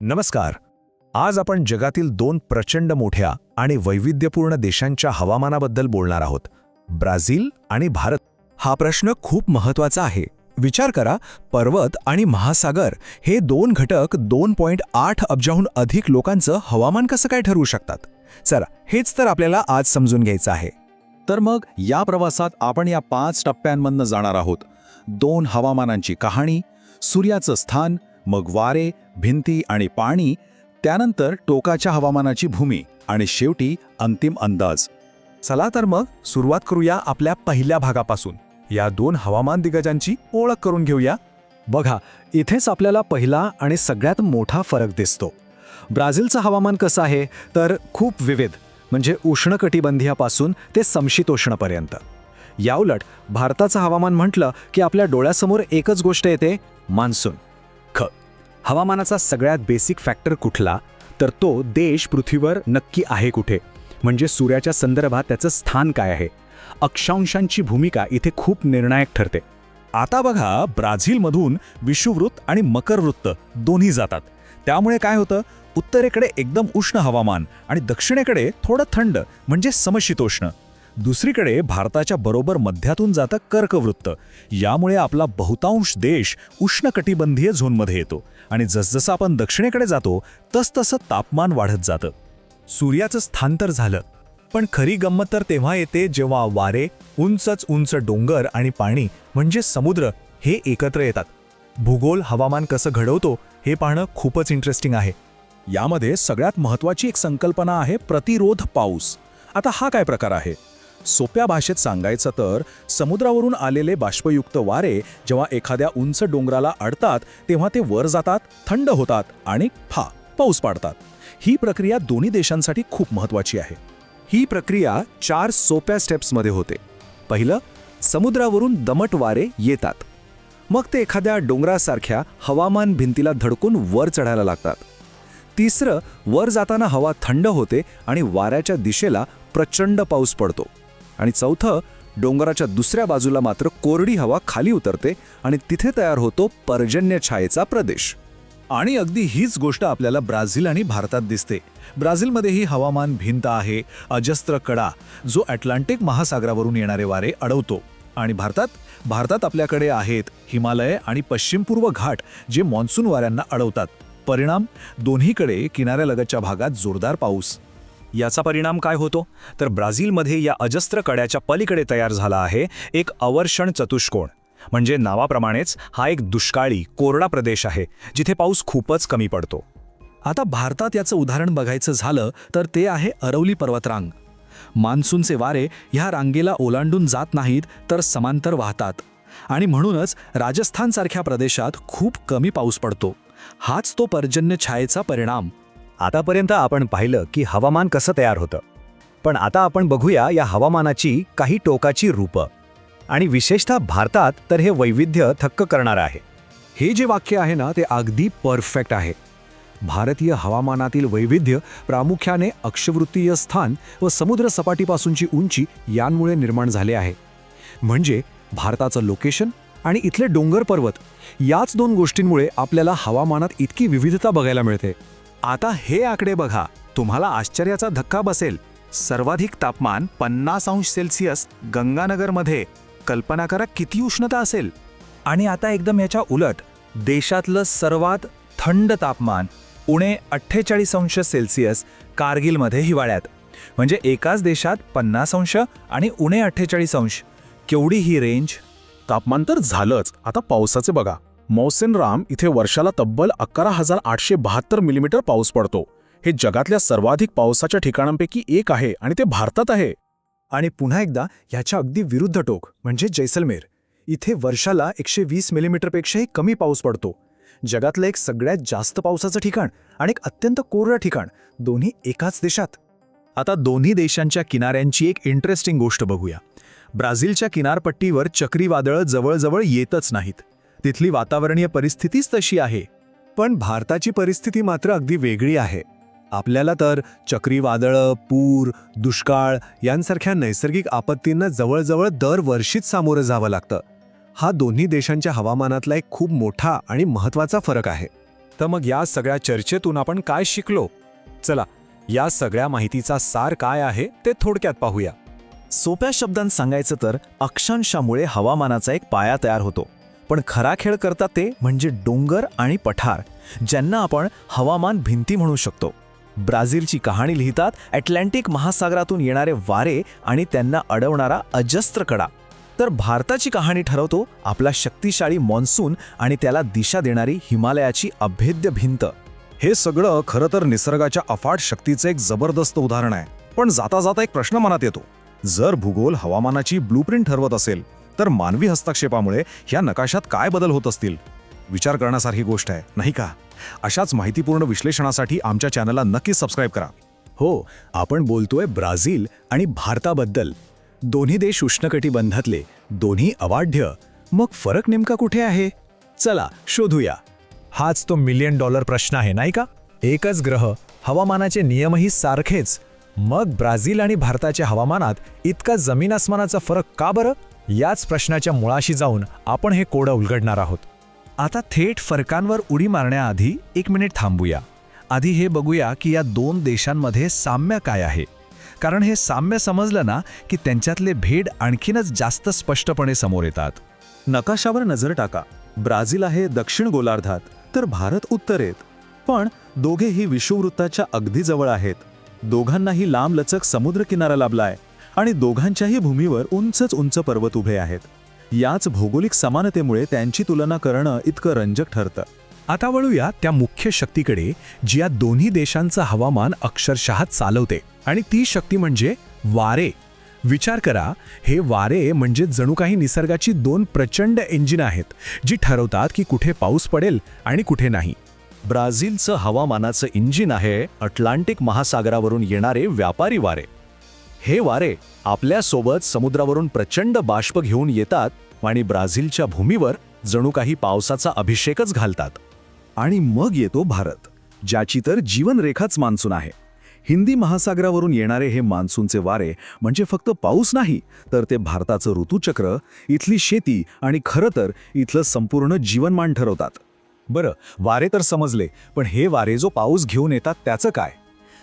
नमस्कार. आज आपण जगातील दोन प्रचंड मोठ्या आणि वैविध्यपूर्ण देशांच्या हवामानाबद्दल बोलणार आहोत, ब्राझील आणि भारत. हा प्रश्न खूप महत्त्वाचा आहे. विचार करा, पर्वत आणि महासागर हे दोन घटक 2.8 अब्जाहून अधिक लोकांचं हवामान कसं काय ठरवू शकतात. चला, हेच तर आपल्याला आज समजून घ्यायचं आहे. तर मग या प्रवासात आपण या 5 टप्प्यांमधनं जाणार आहोत. 2 हवामानांची कहाणी, सूर्याचं स्थान, मग वारे, भिंती आणि पाणी, त्यानंतर टोकाच्या हवामानाची भूमी आणि शेवटी अंतिम अंदाज. चला तर मग सुरुवात करूया आपल्या पहिल्या भागापासून. या दोन हवामान दिग्गजांची ओळख करून घेऊया. बघा, इथेच आपल्याला पहिला आणि सगळ्यात मोठा फरक दिसतो. ब्राझीलचं हवामान कसं आहे तर खूप विविध, म्हणजे उष्णकटिबंधीयापासून ते समशीतोष्णपर्यंत. याउलट भारताचं हवामान म्हटलं की आपल्या डोळ्यासमोर एकच गोष्ट येते, मान्सून. हवामानाचा सगळ्यात बेसिक फॅक्टर कुठला तर तो देश पृथ्वीवर नक्की आहे कुठे, म्हणजे सूर्याच्या संदर्भात त्याचं स्थान काय आहे. अक्षांशांची भूमिका इथे खूप निर्णायक ठरते. आता बघा, ब्राझीलमधून विषुववृत्त आणि मकरवृत्त दोन्ही जातात. त्यामुळे काय होतं, उत्तरेकडे एकदम उष्ण हवामान आणि दक्षिणेकडे थोडं थंड, म्हणजे समशीतोष्ण. दुसरीकडे भारताच्या बरोबर मध्यातून जातं कर्कवृत्त. यामुळे आपला बहुतांश देश उष्णकटिबंधीय झोनमध्ये येतो आणि जसजसं आपण दक्षिणेकडे जातो तसतसं तापमान वाढत जातं. सूर्याचं स्थान तर झालं, पण खरी गंमत तर तेव्हा येते जेव्हा वारे, उंचच उंच डोंगर आणि पाणी म्हणजे समुद्र हे एकत्र येतात. भूगोल हवामान कसं घडवतो हे पाहणं खूपच इंटरेस्टिंग आहे. यामध्ये सगळ्यात महत्त्वाची एक संकल्पना आहे प्रतिरोध पाऊस. आता हा काय प्रकार आहे? सोप्या भाषेत सांगायचं तर समुद्रावरून आलेले बाष्पयुक्त वारे जेव्हा एखाद्या उंच डोंगराला अडतात तेव्हा ते वर जातात, थंड होतात आणि पाऊस पाडतात. ही प्रक्रिया दोन्ही देशांसाठी खूप महत्त्वाची आहे. ही प्रक्रिया 4 सोप्या स्टेप्समध्ये होते. पहिलं, समुद्रावरून दमट वारे येतात. मग ते एखाद्या डोंगरासारख्या हवामान भिंतीला धडकून वर चढायला लागतात. तिसरं, वर जाताना हवा थंड होते आणि वाऱ्याच्या दिशेला प्रचंड पाऊस पडतो. आणि चौथं, डोंगराच्या दुसऱ्या बाजूला मात्र कोरडी हवा खाली उतरते आणि तिथे तयार होतो पर्जन्य छायेचा प्रदेश. आणि अगदी हीच गोष्ट आपल्याला ब्राझील आणि भारतात दिसते. ब्राझीलमध्येही हवामान भिंत आहे, अजस्त्र कडा, जो अटलांटिक महासागरावरून येणारे वारे अडवतो. आणि भारतात आपल्याकडे आहेत हिमालय आणि पश्चिम पूर्व घाट, जे मॉन्सून वाऱ्यांना अडवतात. परिणाम, दोन्हीकडे किनाऱ्यालगतच्या भागात जोरदार पाऊस. याचा परिणाम काय होतो तर ब्राझीलमध्ये या अजस्त्र कड्याच्या पलीकडे तयार झाला आहे एक अवर्षण चतुष्कोण. म्हणजे नावाप्रमाणेच हा एक दुष्काळी, कोरडा प्रदेश आहे जिथे पाऊस खूपच कमी पडतो. आता भारतात याचं उदाहरण बघायचं झालं तर ते आहे अरवली पर्वतरांग. मान्सूनचे वारे ह्या रांगेला ओलांडून जात नाहीत तर समांतर वाहतात आणि म्हणूनच राजस्थानसारख्या प्रदेशात खूप कमी पाऊस पडतो. हाच तो पर्जन्य छायेचा परिणाम. आतापर्यंत आपण पाहिलं की हवामान कसं तयार होतं, पण आता आपण बघूया या हवामानाची काही टोकाची रूपं. आणि विशेषतः भारतात तर हे वैविध्य थक्क करणारं आहे. हे जे वाक्य आहे ना, ते अगदी परफेक्ट आहे. भारतीय हवामानातील वैविध्य प्रामुख्याने अक्षवृत्तीय स्थान व समुद्र सपाटीपासूनची उंची यांमुळे निर्माण झाले आहे. म्हणजे भारताचं लोकेशन आणि इथले डोंगर पर्वत, याच 2 गोष्टींमुळे आपल्याला हवामानात इतकी विविधता बघायला मिळते. आता हे आकडे बघा, तुम्हाला आश्चर्याचा धक्का बसेल. सर्वाधिक तापमान 50°C गंगानगरमध्ये. कल्पना करा किती उष्णता असेल. आणि आता एकदम याच्या उलट, देशातलं सर्वात थंड तापमान उणे 48°C कारगिलमध्ये हिवाळ्यात. म्हणजे एकाच देशात 50° आणि उणे 48°. केवढी ही रेंज. तापमान तर झालंच, आता पावसाचे बघा. मौसिनराम इथे वर्षाला तब्बल 11,872 मिलीमीटर पाऊस पडतो. हे जगातल्या सर्वाधिक पावसाच्या ठिकाणांपैकी एक आहे आणि ते भारतात आहे. आणि पुन्हा एकदा ह्याच्या अगदी विरुद्ध टोक म्हणजे जैसलमेर. इथे वर्षाला 120 मिलीमीटरपेक्षाही कमी पाऊस पडतो. जगातलं एक सगळ्यात जास्त पावसाचं ठिकाण आणि एक अत्यंत कोरडं ठिकाण, दोन्ही एकाच देशात. आता दोन्ही देशांच्या किनाऱ्यांची एक इंटरेस्टिंग गोष्ट बघूया. ब्राझीलच्या किनारपट्टीवर चक्रीवादळं जवळजवळ येतच नाहीत. तिथली वातावरणीय परिस्थितीच तशी आहे. पण भारताची परिस्थिती मात्र अगदी वेगळी आहे. आपल्याला तर चक्रीवादळं, पूर, दुष्काळ यांसारख्या नैसर्गिक आपत्तींना जवळजवळ दरवर्षीच सामोरं जावं लागतं. हा दोन्ही देशांच्या हवामानातला एक खूप मोठा आणि महत्त्वाचा फरक आहे. तर मग या सगळ्या चर्चेतून आपण काय शिकलो? चला, या सगळ्या माहितीचा सार काय आहे ते थोडक्यात पाहूया. सोप्या शब्दांत सांगायचं तर अक्षांशामुळे हवामानाचा एक पाया तयार होतो. पण खरा खेळ करतात ते म्हणजे डोंगर आणि पठार, ज्यांना आपण हवामान भिंती म्हणू शकतो. ब्राझीलची कहाणी लिहितात अटलांटिक महासागरातून येणारे वारे आणि त्यांना अडवणारा अजस्त्र कडा. तर भारताची कहाणी ठरवतो आपला शक्तिशाली मॉन्सून आणि त्याला दिशा देणारी हिमालयाची अभेद्य भिंत. हे सगळं खरं तर निसर्गाच्या अफाट शक्तीचं एक जबरदस्त उदाहरण आहे. पण जाता जाता एक प्रश्न मनात येतो. जर भूगोल हवामानाची ब्लूप्रिंट ठरवत असेल तर मानवी हस्तक्षेपामुळे ह्या नकाशात काय बदल होत असतील? विचार करण्यासारखी गोष्ट आहे, नाही का? अशाच माहितीपूर्ण विश्लेषणासाठी आमच्या चॅनलला नक्की सबस्क्राईब करा. हो, आपण बोलतोय ब्राझील आणि भारताबद्दल. दोन्ही देश उष्णकटिबंधातले, दोन्ही अवाढ्य. मग फरक नेमका कुठे आहे? चला शोधूया. हाच तो $1 मिलियन प्रश्न आहे, नाही का? एकच ग्रह, हवामानाचे नियमही सारखेच. मग ब्राझील आणि भारताच्या हवामानात इतका जमीन आसमानाचा फरक का बरं? याच प्रश्नाच्या मुळाशी जाऊन आपण हे कोडं उलगडणार आहोत. आता थेट फरकांवर उडी मारण्याआधी 1 मिनिट थांबूया. आधी हे बघूया की या दोन देशांमध्ये साम्य काय आहे. कारण हे साम्य समजलं ना की त्यांच्यातले भेद आणखीनच जास्त स्पष्टपणे समोर येतात. नकाशावर नजर टाका. ब्राझील आहे दक्षिण गोलार्धात, तर भारत उत्तरेत. पण दोघेही विषुववृत्ताच्या अगदी जवळ आहेत. दोघांनाही लांबलचक समुद्रकिनारा लाभलाय आणि दोघांच्याही भूमीवर उंचच उंच पर्वत उभे आहेत. याच भौगोलिक समानतेमुळे त्यांची तुलना करणं इतकं रंजक ठरतं. आता वळूया त्या मुख्य शक्तीकडे जी या दोन्ही देशांचं हवामान अक्षरशः चालवते, आणि ती शक्ती म्हणजे वारे. विचार करा, हे वारे म्हणजे जणू काही निसर्गाची 2 प्रचंड इंजिन आहेत जी ठरवतात की कुठे पाऊस पडेल आणि कुठे नाही. ब्राझीलचं हवामानाचं इंजिन आहे अटलांटिक महासागरावरून येणारे व्यापारी वारे. हे वारे आपल्यासोबत समुद्रावरून प्रचंड बाष्प घेऊन येतात आणि ब्राझीलच्या भूमीवर जणू काही पावसाचा अभिषेकच घालतात. आणि मग येतो भारत, ज्याची तर जीवनरेखाच मान्सून आहे. हिंदी महासागरावरून येणारे हे मान्सूनचे वारे म्हणजे फक्त पाऊस नाही, तर ते भारताचं ऋतुचक्र, इथली शेती आणि खरं तर इथलं संपूर्ण जीवनमान ठरवतात. बरं, वारे तर समजले, पण हे वारे जो पाऊस घेऊन येतात त्याचं काय?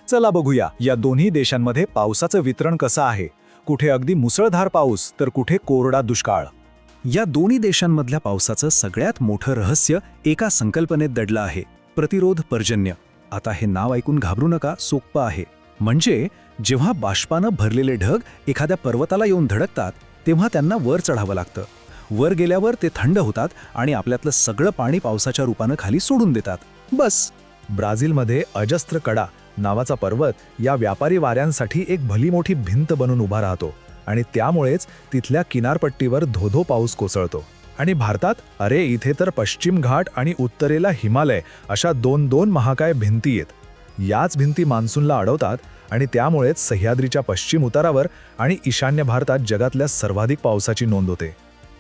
चला बघूया या दोन्ही देशांमध्ये पावसाचं वितरण कसं आहे. कुठे अगदी मुसळधार पाऊस, तर कुठे कोरडा दुष्काळ. या दोन्ही देशांमधल्या पावसाचं सगळ्यात मोठं रहस्य एका संकल्पनेत दडलं आहे: प्रतिरोध पर्जन्य. आता हे नाव ऐकून घाबरू नका, सोपं आहे. म्हणजे जेव्हा बाष्पानं भरलेले ढग एखाद्या पर्वताला येऊन धडकतात तेव्हा त्यांना वर चढावं लागतं. वर गेल्यावर ते थंड होतात आणि आपल्यातलं सगळं पाणी पावसाच्या रूपानं खाली सोडून देतात. बस. ब्राझीलमध्ये अजस्त्र कडा नावाचा पर्वत या व्यापारी वाऱ्यांसाठी एक भली मोठी भिंत बनून उभा राहतो आणि त्यामुळेच तिथल्या किनारपट्टीवर धोधो पाऊस कोसळतो. आणि भारतात, अरे इथे तर पश्चिम घाट आणि उत्तरेला हिमालय अशा 2 महाकाय भिंती आहेत. याच भिंती मान्सूनला अडवतात आणि त्यामुळेच सह्याद्रीच्या पश्चिम उतारावर आणि ईशान्य भारतात जगातल्या सर्वाधिक पावसाची नोंद होते.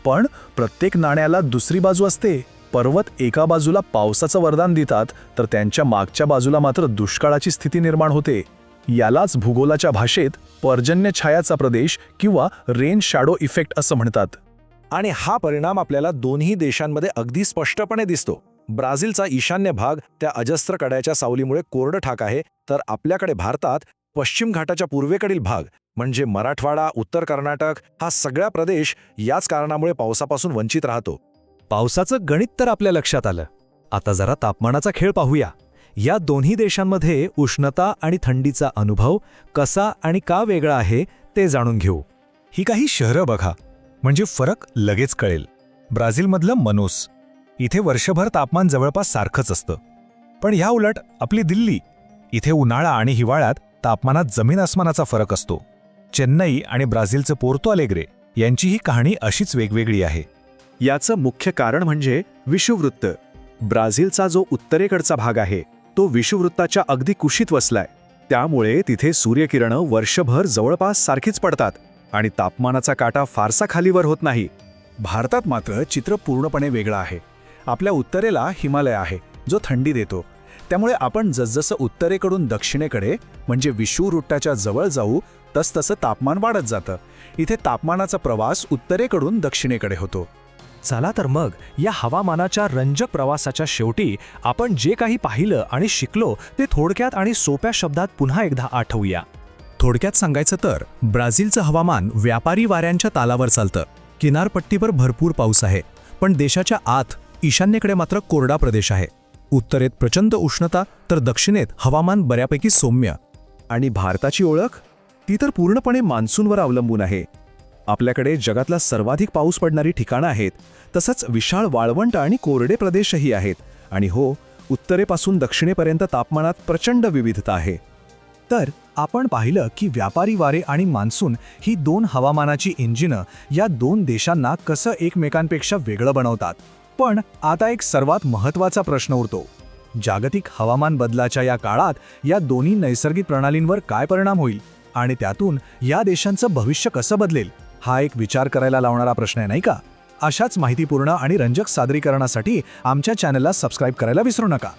पण प्रत्येक नाण्याला दुसरी बाजू असते. पर्वत एका बाजूला पावसाचं वरदान देतात, तर त्यांच्या मागच्या बाजूला मात्र दुष्काळाची स्थिती निर्माण होते. यालाच भूगोलाच्या भाषेत पर्जन्य छायाचा प्रदेश किंवा रेन शॅडो इफेक्ट असं म्हणतात. आणि हा परिणाम आपल्याला दोन्ही देशांमध्ये अगदी स्पष्टपणे दिसतो. ब्राझीलचा ईशान्य भाग त्या अजस्त्र कड्याच्या सावलीमुळे कोरडठाक आहे, तर आपल्याकडे भारतात पश्चिम घाटाच्या पूर्वेकडील भाग म्हणजे मराठवाडा, उत्तर कर्नाटक हा सगळा प्रदेश याच कारणामुळे पावसापासून वंचित राहतो. पावसाचं गणित तर आपल्या लक्षात आलं. आता जरा तापमानाचा खेळ पाहूया. या दोन्ही देशांमध्ये उष्णता आणि थंडीचा अनुभव कसा आणि का वेगळा आहे ते जाणून घेऊ. ही काही शहरं बघा, म्हणजे फरक लगेच कळेल. ब्राझीलमधलं मनोस, इथे वर्षभर तापमान जवळपास सारखंच असतं. पण ह्या उलट आपली दिल्ली, इथे उन्हाळा आणि हिवाळ्यात तापमानात जमीन आसमानाचा फरक असतो. चेन्नई आणि ब्राझीलचं पोर्तो अलेग्रे यांचीही कहाणी अशीच वेगवेगळी आहे. याचं मुख्य कारण म्हणजे विषुववृत्त. ब्राझीलचा जो उत्तरेकडचा भाग आहे तो विषुववृत्ताच्या अगदी कुशीत वसलाय. त्यामुळे तिथे सूर्यकिरणं वर्षभर जवळपास सारखीच पडतात आणि तापमानाचा काटा फारसा खालीवर होत नाही. भारतात मात्र चित्र पूर्णपणे वेगळं आहे. आपल्या उत्तरेला हिमालय आहे जो थंडी देतो. त्यामुळे आपण जसजसं उत्तरेकडून दक्षिणेकडे म्हणजे विषुववृत्ताच्या जवळ जाऊ तसतसं तापमान वाढत जातं. इथे तापमानाचा प्रवास उत्तरेकडून दक्षिणेकडे होतो. चला तर मग या हवामानाच्या रंजक प्रवासाच्या शेवटी आपण जे काही पाहिलं आणि शिकलो ते थोडक्यात आणि सोप्या शब्दात पुन्हा एकदा आठवूया. थोडक्यात सांगायचं तर ब्राझीलचं हवामान व्यापारी वाऱ्यांच्या तालावर चालतं. किनारपट्टीवर भरपूर पाऊस आहे, पण देशाच्या आत ईशान्येकडे मात्र कोरडा प्रदेश आहे. उत्तरेत प्रचंड उष्णता तर दक्षिणेत हवामान बऱ्यापैकी सौम्य. आणि भारताची ओळख ती तर पूर्णपणे मान्सूनवर अवलंबून आहे. आपल्याकडे जगातला सर्वाधिक पाऊस पडणारी ठिकाणं आहेत, तसंच विशाळ वाळवंट आणि कोरडे प्रदेशही आहेत. आणि हो, उत्तरेपासून दक्षिणेपर्यंत तापमानात प्रचंड विविधता आहे. तर आपण पाहिलं की व्यापारी वारे आणि मान्सून ही दोन हवामानाची इंजिनं या दोन देशांना कसं एकमेकांपेक्षा वेगळं बनवतात. पण आता एक सर्वात महत्त्वाचा प्रश्न उरतो. जागतिक हवामान बदलाच्या या काळात या दोन्ही नैसर्गिक प्रणालींवर काय परिणाम होईल आणि त्यातून या देशांचं भविष्य कसं बदलेल, हा एक विचार करायला लावणारा प्रश्न आहे, नाही का? अशाच माहितीपूर्ण आणि रंजक सादरीकरणासाठी आमच्या चॅनलला सबस्क्राईब करायला विसरू नका.